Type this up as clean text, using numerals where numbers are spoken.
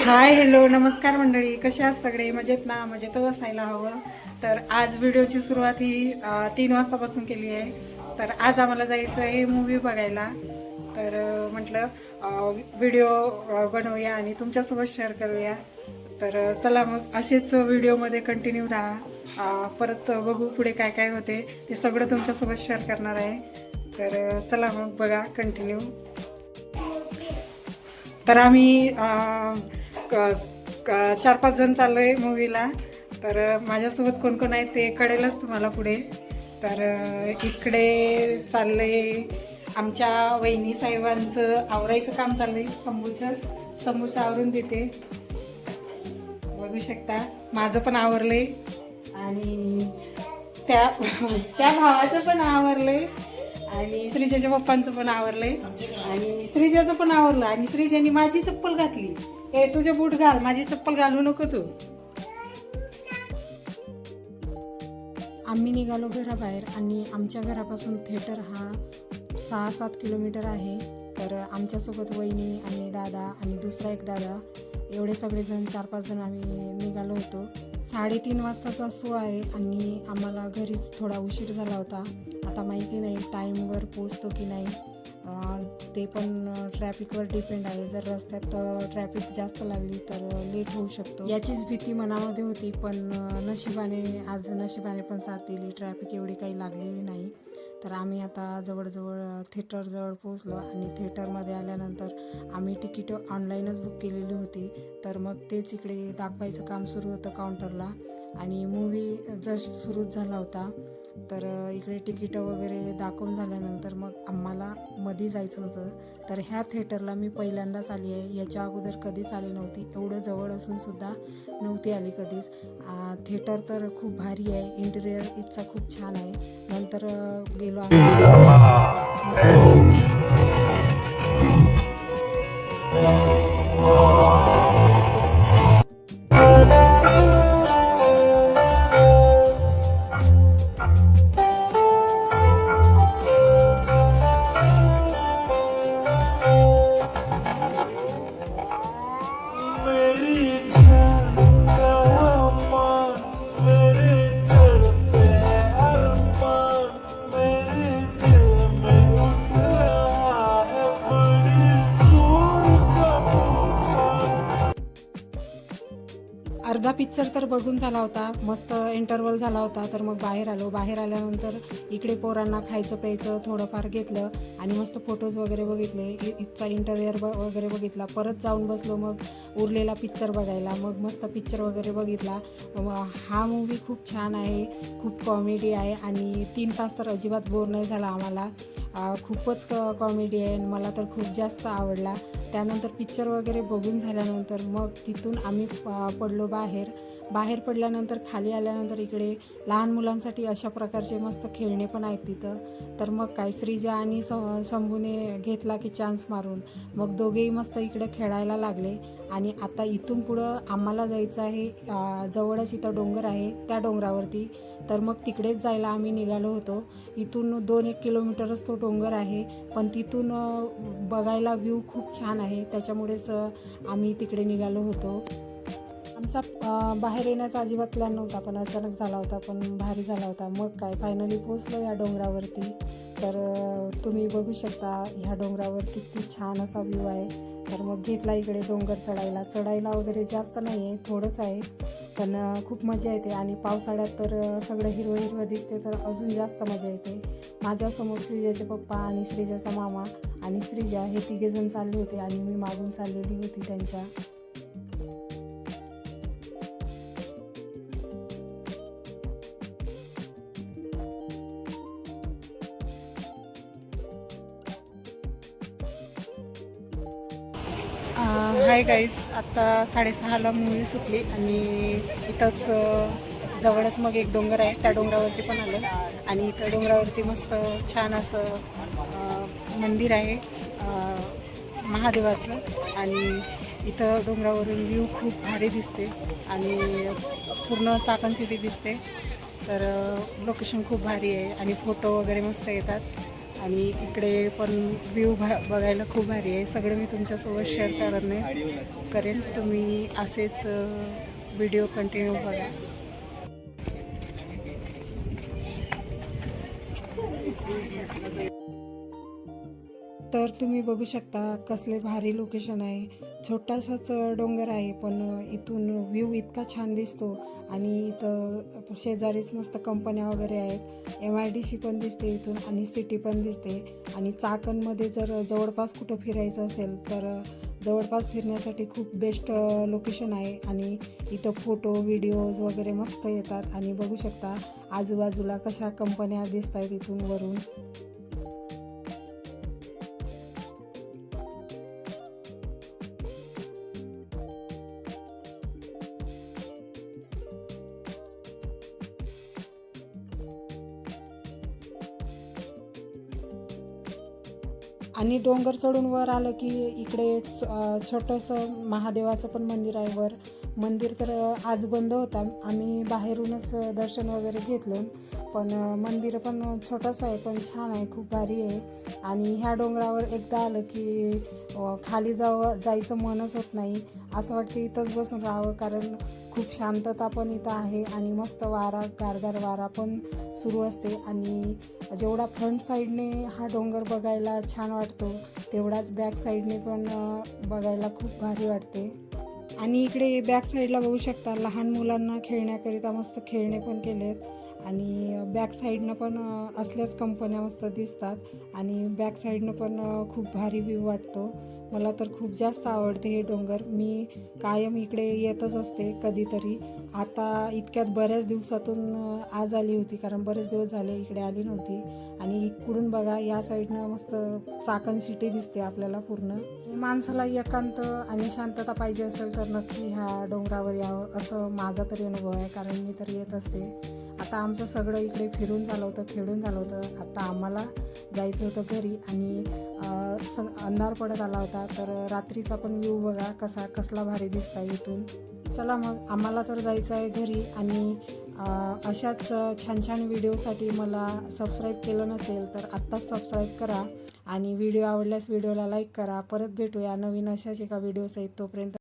Hi hello नमस्कार मंडळी, कशा आहात सगळे? मजेत ना? मजेतच असायला हवं. तर आज व्हिडिओची सुरुवात ही 3 वाजतापासून केली आहे. तर आज आम्हाला जायचं आहे मूवी बघायला. तर म्हटलं व्हिडिओ बनवूया आणि तुमच्यासोबत शेअर करूया. तर चला मग असेच व्हिडिओमध्ये कंटिन्यू राहा. परत बघू पुढे काय काय होते ते सगळं तुमच्यासोबत शेअर करणार आहे. तर चला मग बघा कंटिन्यू. तर आम्ही 4-5 जण चाललोय मूवीला. तर माझ्यासोबत कोण कोण आहे ते कळेलच तुम्हाला पुढे. तर इकडे चाललंय आमच्या वहिनी साहेबांचं आवरायचं काम चाललंय. समूचं आवरून देते, बघू शकता. माझं पण आवरलंय आणि त्या त्या भावाचं पण आवरलंय आणि श्रीजाच्या पप्पांचं पण आवरलंय आणि श्रीजाचं पण आवरलं. आणि श्रीजाने माझी चप्पल घातली. हे तुझे बूट घाल, माझी चप्पल घालू नको तू. आम्ही निघालो घराबाहेर आणि आमच्या घरापासून थिएटर हा 6-7 किलोमीटर आहे. तर आमच्यासोबत वहिनी आणि दादा आणि दुसरा एक दादा, एवढे सगळेजण 4-5 जण आम्ही निघालो होतो. 3:30 वाजताचा शो आहे आणि आम्हाला घरीच थोडा उशीर झाला होता. आता माहिती नाही टाईमवर पोचतो की नाही, ते पण ट्रॅफिकवर डिपेंड आहे. जर रस्त्यात ट्रॅफिक जास्त लागली तर लेट होऊ शकतो, याचीच भीती मनामध्ये होती. पण नशिबाने पण साथ दिली, ट्रॅफिक एवढी काही लागलेली नाही. तर आम्ही आता जवळजवळ थिएटरजवळ पोचलो आणि थिएटरमध्ये आल्यानंतर आम्ही तिकीट ऑनलाईनच बुक केलेली होती. तर मग तेच इकडे दाखवायचं काम सुरू होतं काउंटरला आणि मूवी जस्ट सुरूच झाला होता. तर इकडे तिकीटं वगैरे दाखवून झाल्यानंतर मग आम्हाला मध्ये जायचं होतं. तर ह्या थिएटरला मी पहिल्यांदाच आली आहे, याच्या अगोदर कधीच आली नव्हती. एवढं जवळ असून सुद्धा नव्हती आली कधीच. थिएटर तर खूप भारी आहे, इंटिरियर इथचा खूप छान आहे. नंतर गेलो अर्धा पिक्चर तर बघून झाला होता, मस्त इंटरवल झाला होता. तर मग बाहेर आलो. बाहेर आल्यानंतर इकडे पोरांना खायचं प्यायचं थोडंफार घेतलं आणि मस्त फोटोज वगैरे बघितले, इथचा इंटेरियर वगैरे बघितला. परत जाऊन बसलो मग उरलेला पिक्चर बघायला. मग मस्त पिक्चर वगैरे बघितला. हा मूवी खूप छान आहे, खूप कॉमेडी आहे आणि 3 तास तर अजिबात बोर नाही झाला आम्हाला. खूपच कॉमेडी आहे, मला तर खूप जास्त आवडला. त्यानंतर पिक्चर वगैरे बघून झाल्यानंतर मग तिथून आम्ही पडलो बाहेर पडल्यानंतर खाली आल्यानंतर इकडे लहान मुलांसाठी अशा प्रकारचे मस्त खेळणे पण आहेत तिथं. तर मग काय श्रीजा आणि शंभूने घेतला की चान्स मारून मग दोघेही मस्त इकडे खेळायला लागले. आणि आता इथून पुढं आम्हाला जायचं आहे, जवळच इथं डोंगर आहे त्या डोंगरावरती. तर मग तिकडेच जायला आम्ही निघालो होतो. इथून 2-1 किलोमीटरच तो डोंगर आहे, पण तिथून बघायला व्ह्यू खूप छान आहे, त्याच्यामुळेच आम्ही तिकडे निघालो होतो. आमचा बाहेर येण्याचा अजिबात प्लॅन नव्हता, पण अचानक झाला होता, पण भारी झाला होता. मग काय फायनली पोचलो या डोंगरावरती. तर तुम्ही बघू शकता ह्या डोंगरावर किती छान असा व्ह्यू आहे. तर मग घेतला इकडे डोंगर चढायला वगैरे जास्त नाही आहे, थोडंच आहे, पण खूप मजा येते. आणि पावसाळ्यात तर सगळं हिरवं दिसते, तर अजून जास्त मजा येते. माझ्यासमोर श्रीजाचे पप्पा आणि श्रीजाचा मामा आणि श्रीजा हे 3 जण चालले होते आणि मी मागून चाललेली होती त्यांच्या. हाय गाईज, आत्ता 6:30ला मूवी सुटली आणि इथंच जवळच मग एक डोंगर आहे, त्या डोंगरावरती पण आलं. आणि इथं डोंगरावरती मस्त छान असं मंदिर आहे महादेवाचं. आणि इथं डोंगरावरून व्ह्यू खूप भारी दिसते आणि पूर्ण चाकण सिटी दिसते. तर लोकेशन खूप भारी आहे आणि फोटो वगैरे मस्त येतात. आणि इकडे पण व्ह्यू बघायला खूप भारी आहे. सगळं मी तुमच्यासोबत शेअर करेन. तुम्ही असेच व्हिडिओ कंटिन्यू बघा. तर तुम्ही बघू शकता कसले भारी लोकेशन आहे. छोटासाच डोंगर आहे पण इथून व्ह्यू इतका छान दिसतो. आणि इथं शेजारीच मस्त कंपन्या वगैरे आहेत. MIDC पण दिसते इथून आणि सिटी पण दिसते. आणि चाकणमध्ये जर जवळपास कुठं फिरायचं असेल तर जवळपास फिरण्यासाठी खूप बेस्ट लोकेशन आहे. आणि इथं फोटो व्हिडिओज वगैरे मस्त येतात. आणि बघू शकता आजूबाजूला कशा कंपन्या दिसत आहेत इथून वरून. आणि डोंगर चढून वर आलं की इकडे छोटंसं महादेवाचं पण मंदिर आहे वर. मंदिर तर आज बंद होता. आम्ही बाहेरूनच दर्शन वगैरे घेतलं. पण मंदिर पण छोटंसं आहे पण छान आहे, खूप भारी आहे. आणि ह्या डोंगरावर एकदा आलं की खाली जायचं मनच होत नाही. असं वाटतं इथंच बसून राहावं, कारण खूप शांतता पण इथं आहे. आणि मस्त वारा, गारगार वारा पण सुरू असते. आणि जेवढा फ्रंट साईडने हा डोंगर बघायला छान वाटतो तेवढाच बॅक साईडने पण बघायला खूप भारी वाटते. आणि इकडे बॅक साईडला बघू शकता लहान मुलांना खेळण्याकरिता मस्त खेळणे पण केलेत. आणि बॅक साईडनं पण असल्याच कंपन्या मस्त दिसतात. आणि बॅक साईडनं पण खूप भारी व्ह्यू वाटतो. मला तर खूप जास्त आवडते हे डोंगर. मी कायम इकडे येतच असते कधीतरी. आता इतक्यात बऱ्याच दिवसातून आज आली होती, कारण बरेच दिवस झाले इकडे आली नव्हती. आणि इकडून बघा या साईडनं मस्त चाकण सिटी दिसते आपल्याला पूर्ण. माणसाला एकांत आणि शांतता पाहिजे असेल तर नक्की ह्या डोंगरावर यावं, असं माझा तरी अनुभव आहे, कारण मी तर येत असते. आता आमचं सगळं इकडे फिरून झालं होतं, खेळून झालं होतं. आता आम्हाला जायचं होतं घरी. आणि अंधार पडत आला होता. तर रात्रीचा पण व्ह्यू बघा कसला भारी दिसता इथून. चला मग आम्हाला तर जायचं आहे घरी. आणि अशाच छान छान व्हिडिओसाठी मला सबस्क्राईब केलं नसेल तर आत्ताच सबस्क्राईब करा. आणि व्हिडिओ आवडल्यास व्हिडिओला लाईक करा. परत भेटूया नवीन अशाच एका व्हिडिओसहित. तोपर्यंत